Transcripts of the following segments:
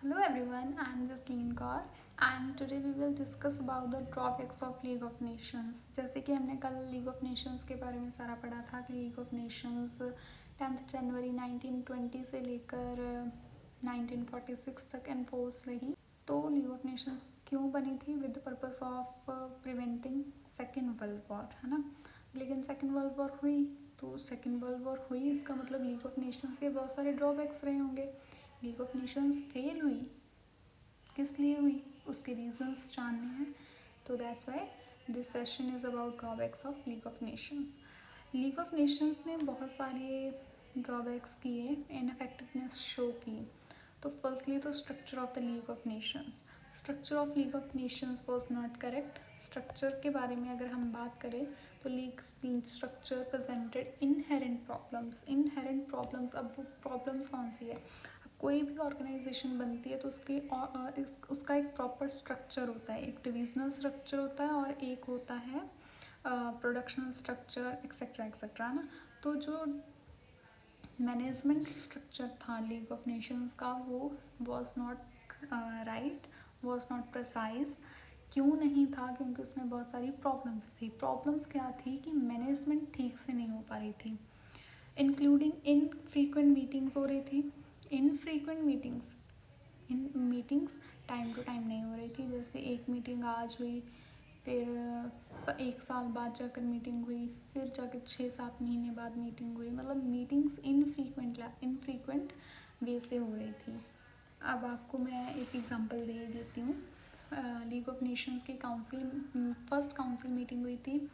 Hello everyone, I am Jasleen Kaur and today we will discuss about the drawbacks of League of Nations. जैसे कि हमने कल League of Nations के बारे में सारा पढ़ा था कि League of Nations 10 जनवरी 1920 से लेकर 1946 तक एनफोर्स रही। तो लीग ऑफ नेशंस क्यों बनी थी? With the purpose of preventing second world war, है ना। लेकिन सेकेंड वर्ल्ड वॉर हुई, तो सेकेंड वर्ल्ड वॉर हुई इसका मतलब लीग ऑफ नेशंस के बहुत सारे ड्रॉबैक्स रहे होंगे। लीग ऑफ नेशंस फेल हुई, किस लिए हुई, उसके रीजंस जानने हैं। तो that's why this session is about drawbacks of League of Nations. League of Nations ने बहुत सारे ड्रॉबैक्स किए, इनफेक्टिवनेस शो की। तो फर्स्टली तो structure of the league of Nations, structure of League of Nations was not correct. Structure के बारे में अगर हम बात करें तो league structure presented inherent problems. अब वो प्रॉब्लम्स कौन सी है? कोई भी ऑर्गेनाइजेशन बनती है तो उसका एक प्रॉपर स्ट्रक्चर होता है, एक डिविजनल स्ट्रक्चर होता है और एक होता है प्रोडक्शनल स्ट्रक्चर एक्सेट्रा एक्सेट्रा ना। तो जो मैनेजमेंट स्ट्रक्चर था लीग ऑफ नेशंस का वो was not right, was not precise. क्यों नहीं था? क्योंकि उसमें बहुत सारी प्रॉब्लम्स थी। प्रॉब्लम्स क्या थी कि मैनेजमेंट ठीक से नहीं हो पा रही थी, इंक्लूडिंग इनफ्रीक्वेंट मीटिंग्स हो रही थी। Infrequent meetings time to time नहीं हो रही थी। जैसे एक मीटिंग आज हुई, फिर एक साल बाद जाकर मीटिंग हुई, फिर जाकर 6-7 महीने बाद मीटिंग हुई। मतलब मीटिंग्स इनफ्रीक्वेंट वे से हो रही थी। अब आपको मैं एक एग्जांपल दे देती हूँ। लीग ऑफ नेशंस की फर्स्ट काउंसिल मीटिंग हुई थी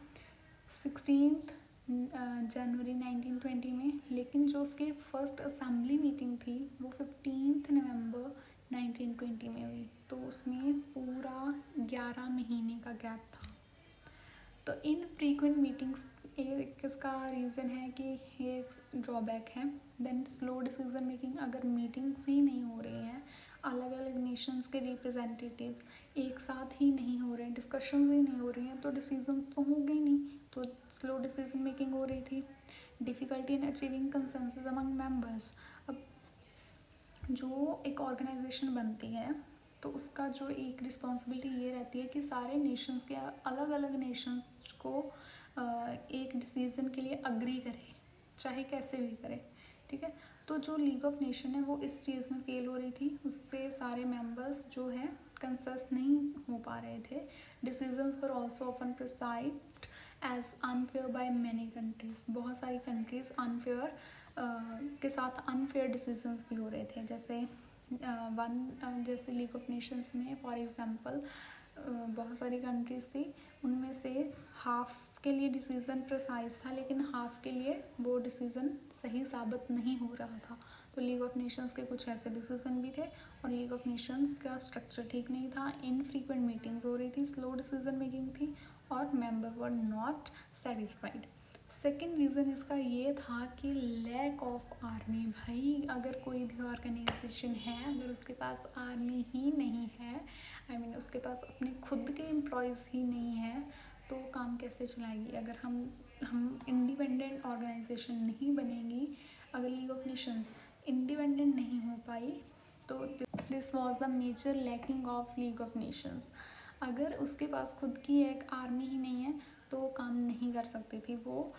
16 जनवरी 1920 में, लेकिन जो उसकी फर्स्ट असेंबली मीटिंग थी वो 15 नवंबर 1920 में हुई। तो उसमें पूरा 11 महीने का गैप था। तो इन फ्रीक्वेंट मीटिंग्स किसका रीज़न है कि ये ड्रॉबैक है। देन स्लो डिसीजन मेकिंग, अगर मीटिंग्स ही नहीं हो रही हैं, अलग अलग नेशंस के रिप्रेजेंटेटिव्स एक साथ ही नहीं हो रहे हैं, डिस्कशन ही नहीं हो रही हैं, तो डिसीजन तो होंगे ही नहीं। तो स्लो डिसीजन मेकिंग हो रही थी। Difficulty in achieving consensus among members. अब जो एक ऑर्गेनाइजेशन बनती है तो उसका जो एक रिस्पॉन्सिबिलिटी ये रहती है कि सारे नेशंस के अलग अलग नेशंस को एक डिसीज़न के लिए अग्री करे, चाहे कैसे भी करे, ठीक है। तो जो लीग ऑफ नेशन है वो इस चीज़ में फेल हो रही थी, उससे सारे मेंबर्स जो है कंसस नहीं हो पा रहे थे। डिसीजंस पर also often perceived as unfair by many countries. बहुत सारी कंट्रीज अनफेयर के साथ अनफेयर डिसीजंस भी हो रहे थे। जैसे लीग ऑफ नेशंस में फॉर एग्जांपल बहुत सारी कंट्रीज थी, उनमें से हाफ के लिए डिसीज़न प्रिसाइज था लेकिन हाफ के लिए वो डिसीज़न सही साबित नहीं हो रहा था। तो लीग ऑफ नेशंस के कुछ ऐसे डिसीज़न भी थे और लीग ऑफ नेशंस का स्ट्रक्चर ठीक नहीं था। इनफ्रीक्वेंट मीटिंग्स हो रही थी, स्लो डिसीजन मेकिंग थी और member were not satisfied. Second reason इसका ये था कि लैक ऑफ आर्मी। भाई अगर कोई भी ऑर्गेनाइजेशन है, अगर उसके पास आर्मी ही नहीं है, उसके पास अपने खुद के एम्प्लॉयज़ ही नहीं है, तो काम कैसे चलाएगी? अगर हम इंडिपेंडेंट ऑर्गेनाइजेशन नहीं बनेगी, अगर लीग ऑफ नेशंस इंडिपेंडेंट नहीं हो पाई तो this was a major lacking of League of Nations. अगर उसके पास खुद की एक आर्मी ही नहीं है तो काम नहीं कर सकती थी वो।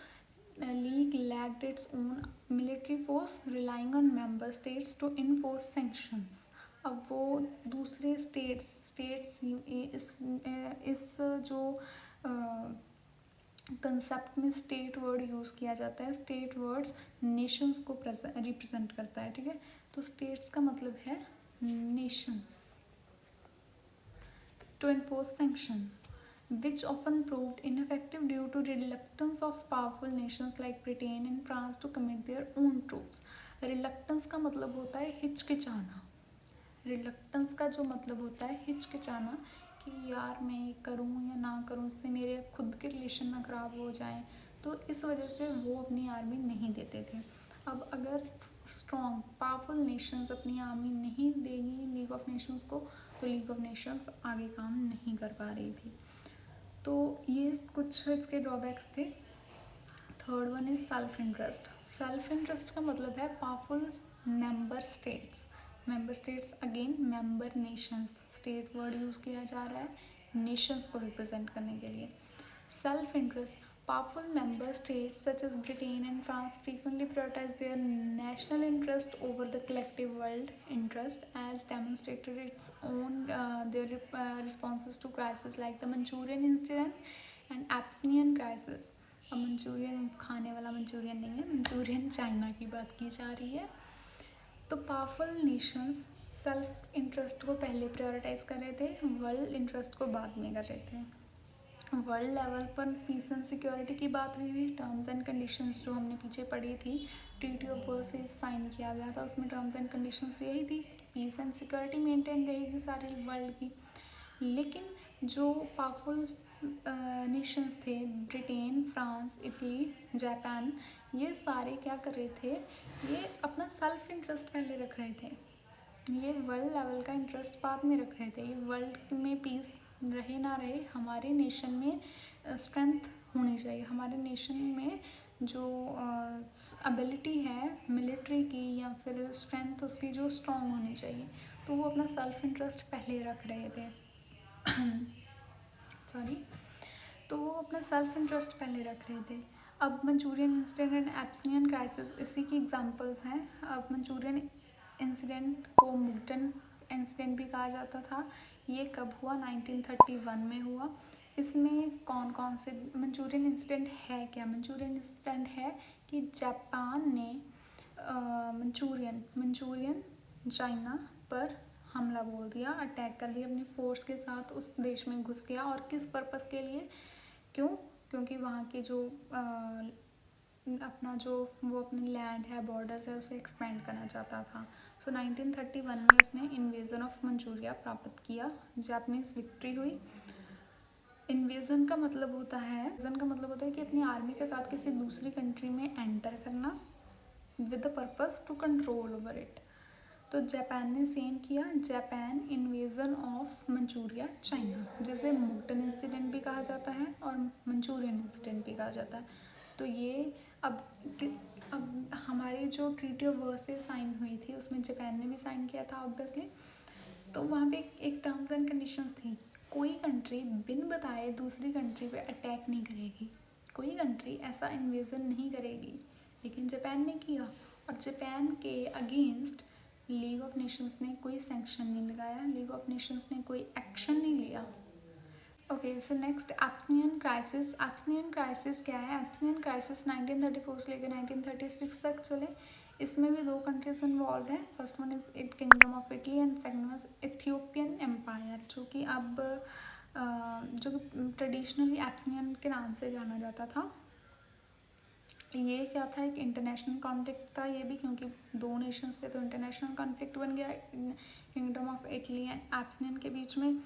League lacked its own military force relying on member states to enforce sanctions. अब वो दूसरे स्टेट्स इस जो कंसेप्ट में स्टेट वर्ड यूज़ किया जाता है, स्टेट वर्ड्स नेशंस को रिप्रेजेंट करता है, ठीक है। तो स्टेट्स का मतलब है Nations to enforce sanctions, which often proved ineffective due to the reluctance of powerful nations like Britain and France to commit their own troops. Reluctance का मतलब होता है हिचकिचाना। रिलक्टेंस का जो मतलब होता है हिचकिचाना कि यार मैं करूँ या ना करूँ, इससे मेरे खुद के रिलेशन ना ख़राब हो जाएं, तो इस वजह से वो अपनी आर्मी नहीं देते थे। अब अगर स्ट्रॉन्ग पावरफुल नेशंस अपनी आर्मी नहीं देगी लीग ऑफ नेशंस को, तो लीग ऑफ नेशंस आगे काम नहीं कर पा रही थी। तो ये कुछ इसके ड्रॉबैक्स थे। Third one is self interest. Self interest का मतलब है powerful member states member states again member Nations, state word use किया जा रहा है नेशंस को रिप्रेजेंट करने के लिए. Self interest. Powerful member states such as Britain and France frequently prioritize their national interest over the collective world interest, as demonstrated its own their responses to crises like the Manchurian incident and Abyssinian crisis. अब Manchurian खाने वाला Manchurian नहीं है, Manchurian China की बात की जा रही है. तो पावरफुल नेशंस सेल्फ इंटरेस्ट को पहले प्रायोरिटाइज कर रहे थे, वर्ल्ड इंटरेस्ट को बाद में कर रहे थे. वर्ल्ड लेवल पर पीस एंड सिक्योरिटी की बात हुई थी. टर्म्स एंड कंडीशंस जो हमने पीछे पढ़ी थी, ट्रीटी ऑफ वर्सेस साइन किया गया था, उसमें टर्म्स एंड कंडीशंस यही थी, पीस एंड सिक्योरिटी मेंटेन रहेगी सारे वर्ल्ड की. लेकिन जो पावरफुल नेशंस थे, ब्रिटेन, फ्रांस, इटली, जापान, ये सारे क्या कर रहे थे, ये अपना सेल्फ इंटरेस्ट पहले रख रहे थे. ये वर्ल्ड लेवल का इंटरेस्ट बाद में रख रहे थे. वर्ल्ड में पीस रहे ना रहे, हमारे नेशन में स्ट्रेंथ होनी चाहिए, हमारे नेशन में जो एबिलिटी है मिलिट्री की या फिर स्ट्रेंथ उसकी जो स्ट्रॉन्ग होनी चाहिए, तो वो अपना सेल्फ इंटरेस्ट पहले रख रहे थे. सॉरी. तो वो अपना सेल्फ इंटरेस्ट पहले रख रहे थे. अब Manchurian incident and Abyssinian crisis इसी की एग्जांपल्स हैं. अब मंचूरियन इंसिडेंट को मुगटन इंसिडेंट भी कहा जाता था. ये कब हुआ? 1931 में हुआ. इसमें कौन कौन से मंचूरियन इंसिडेंट है? क्या मंचूरियन इंसिडेंट है कि जापान ने मंचूरियन चाइना पर हमला बोल दिया, अटैक कर दिया, अपनी फोर्स के साथ उस देश में घुस गया. और किस पर्पस के लिए? क्यों? क्योंकि वहाँ की जो अपना जो वो अपनी लैंड है, बॉर्डर्स है, उसे एक्सपेंड करना चाहता था. सो 1931 में उसने इन्वेजन ऑफ मंचूरिया प्राप्त किया. जापानीज विक्ट्री हुई. इन्वेजन का मतलब होता है कि अपनी आर्मी के साथ किसी दूसरी कंट्री में एंटर करना with the purpose to control over it. तो जापान ने सेम किया. Japan invasion of Manchuria China, जिसे मुगटन इंसिडेंट भी कहा जाता है और मंचूरियन इंसिडेंट भी कहा जाता है. तो ये अब हमारी जो ट्रीटी ऑफ वर्सेस साइन हुई थी उसमें जापान ने भी साइन किया था ऑब्वियसली. तो वहाँ पे एक टर्म्स एंड कंडीशंस थी. कोई कंट्री बिन बताए दूसरी कंट्री पे अटैक नहीं करेगी, कोई कंट्री ऐसा इन्वेजन नहीं करेगी. लेकिन जापान ने किया, और जापान के अगेंस्ट लीग ऑफ नेशंस ने कोई सैंक्शन नहीं लगाया, लीग ऑफ नेशंस ने कोई एक्शन नहीं लिया. Okay, so next Abyssinian crisis. Abyssinian crisis क्या है? एब्सिनियन क्राइसिस 1934 से लेकर 1936 तक चले. इसमें भी दो कंट्रीज इन्वॉल्व हैं. First one is it kingdom of Italy and second was Ethiopian empire, जो कि अब जो ट्रेडिशनली एब्सिनियन के नाम से जाना जाता था. ये क्या था? एक इंटरनेशनल कॉन्फ्लिक्ट था ये भी, क्योंकि दो नेशंस थे तो इंटरनेशनल कॉन्फ्लिक्ट बन गया kingdom of Italy and Abyssinian के बीच में.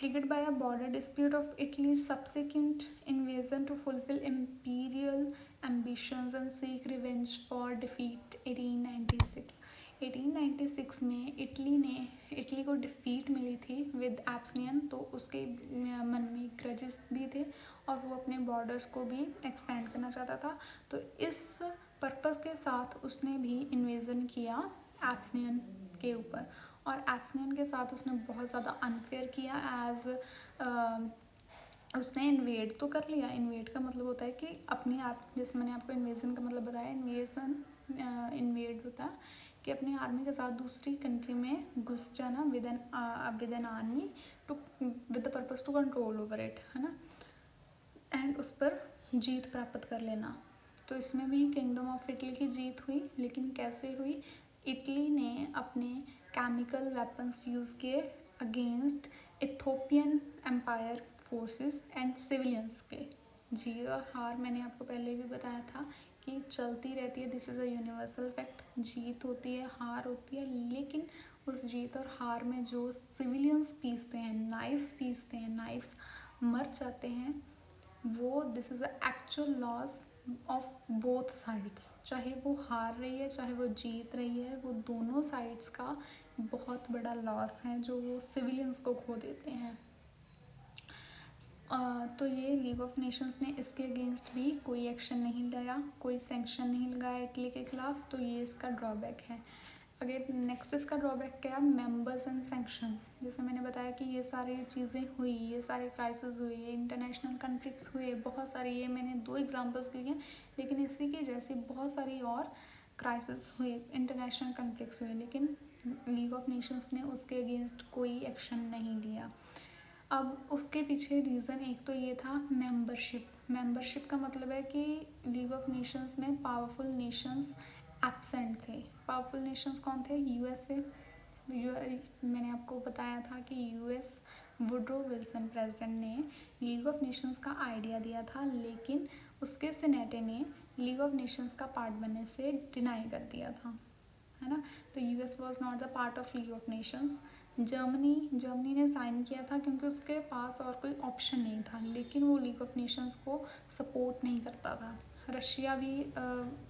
Triggered by a border dispute of Italy's subsequent invasion to fulfill imperial ambitions and seek revenge for defeat. 1896 में इटली को डिफीट मिली थी विद एब्सिनियन, तो उसके मन में ग्रजेस भी थे और वो अपने बॉर्डर्स को भी एक्सपेंड करना चाहता था. तो इस पर्पस के साथ उसने भी इन्वेजन किया एब्सिनियन के ऊपर. और एब्सिनियन के साथ उसने बहुत ज़्यादा अनफेयर किया. उसने इन्वेड तो कर लिया. इन्वेड का मतलब होता है कि अपनी आप, जैसे मैंने आपको इन्वेजन का मतलब बताया, इन्वेड होता है कि अपनी आर्मी के साथ दूसरी कंट्री में घुस जाना with an army to with the purpose to control over it, है ना, एंड उस पर जीत प्राप्त कर लेना. तो इसमें भी किंगडम ऑफ इटली की जीत हुई. लेकिन कैसे हुई? इटली ने अपने केमिकल वेपन्स यूज़ किए against Ethiopian empire forces and civilians के. जीत और हार मैंने आपको पहले भी बताया था कि चलती रहती है. This is a universal fact. जीत होती है, हार होती है, लेकिन उस जीत और हार में जो सिविलियंस पीसते हैं, नाइफ्स मर जाते हैं, वो this is a actual loss of both sides. चाहे वो हार रही है, चाहे वो जीत रही है, वो दोनों साइड्स का बहुत बड़ा लॉस है जो वो सिविलियंस को खो देते हैं. तो ये लीग ऑफ नेशंस ने इसके अगेंस्ट भी कोई एक्शन नहीं लिया, कोई सैंक्शन नहीं लगाया इटली के खिलाफ. तो ये इसका ड्रॉबैक है. अगर नेक्स्ट इसका ड्रॉबैक क्या है, मेंबर्स एंड सैंक्शंस। जैसे मैंने बताया कि ये सारी चीज़ें हुई, ये सारे क्राइसिस हुए, ये इंटरनेशनल कन्फ्लिक्ट्स हुए, बहुत सारे, ये मैंने 2 एग्जांपल्स लिए हैं, लेकिन इसी के जैसे बहुत सारी और क्राइसिस हुए, इंटरनेशनल कन्फ्लिक्ट्स हुए, लेकिन लीग ऑफ नेशंस ने उसके अगेंस्ट कोई एक्शन नहीं लिया। अब उसके पीछे रीज़न एक तो ये था मेंबरशिप का मतलब है कि लीग ऑफ नेशंस में पावरफुल नेशंस एब्सेंट थे। पावरफुल नेशंस कौन थे? यूएसए। मैंने आपको बताया था कि यूएस वुड्रो विल्सन प्रेसिडेंट ने लीग ऑफ नेशंस का आइडिया दिया था, लेकिन उसके सीनेटे ने लीग ऑफ नेशंस का पार्ट बनने से डिनाई कर दिया था, है ना। तो US was not the part of League of Nations. Germany ने साइन किया था क्योंकि उसके पास और कोई ऑप्शन नहीं था, लेकिन वो लीग ऑफ नेशंस को सपोर्ट नहीं करता था। रशिया भी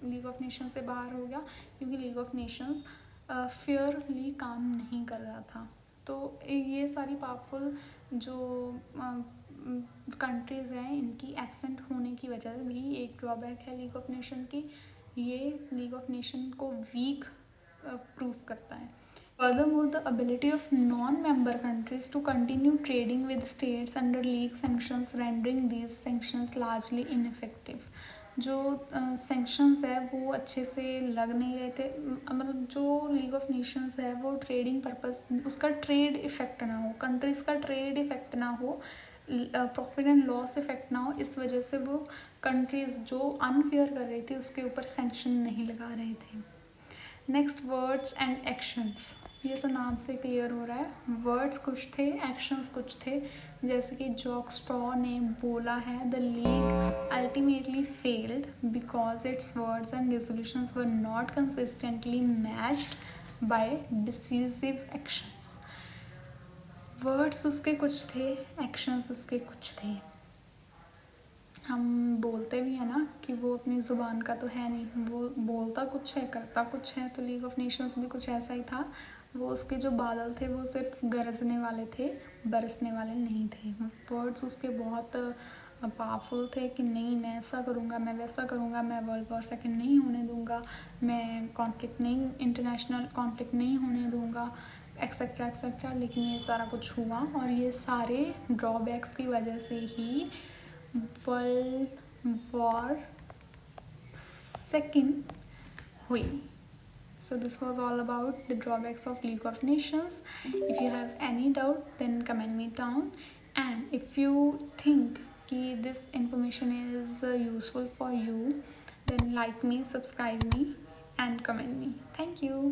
लीग ऑफ नेशंस से बाहर हो गया क्योंकि लीग ऑफ नेशंस फेयरली काम नहीं कर रहा था। तो ये सारी पावरफुल जो कंट्रीज़ हैं, इनकी एब्सेंट होने की वजह से भी एक ड्रॉबैक है लीग ऑफ नेशन की। ये लीग ऑफ नेशन को वीक प्रूव करता है। Furthermore, the ability of non-member countries to continue trading with states under league sanctions rendering these sanctions largely ineffective. जो सेंक्शंस है वो अच्छे से लग नहीं रहे थे, मतलब जो लीग ऑफ नेशंस है वो ट्रेडिंग पर्पस, उसका ट्रेड इफेक्ट ना हो, कंट्रीज़ का ट्रेड इफेक्ट ना हो, प्रॉफिट एंड लॉस इफेक्ट ना हो, इस वजह से वो कंट्रीज़ जो अनफेयर कर रही थी उसके ऊपर सेंक्शन नहीं लगा रहे थे। Next, words and actions. ये तो नाम से क्लियर हो रहा है, वर्ड्स कुछ थे, एक्शंस कुछ थे। जैसे कि जॉक स्ट्रॉ ने बोला है, the League ultimately failed because its words and resolutions were not consistently matched by decisive actions. Words उसके कुछ थे, एक्शंस उसके कुछ थे। हम बोलते भी हैं ना कि वो अपनी ज़ुबान का तो है नहीं, वो बोलता कुछ है करता कुछ है। तो लीग ऑफ नेशंस भी कुछ ऐसा ही था, वो उसके जो बादल थे वो सिर्फ गरजने वाले थे, बरसने वाले नहीं थे। वर्ड्स उसके बहुत पावरफुल थे कि नहीं, मैं ऐसा करूँगा, मैं वैसा करूँगा, मैं वर्ल्ड वॉर सेकेंड नहीं होने दूँगा, मैं कॉन्फ्लिक्ट नहीं, इंटरनेशनल कॉन्फ्लिक्ट नहीं होने दूँगा, एक्सेट्रा एक्सेट्रा। लेकिन ये सारा कुछ हुआ, और ये सारे ड्रॉबैक्स की वजह से ही वर्ल्ड वॉर सेकेंड हुई। So this was all about the drawbacks of League of Nations. If you have any doubt, then comment me down. And if you think that this information is useful for you, then like me, subscribe me, and comment me. Thank you.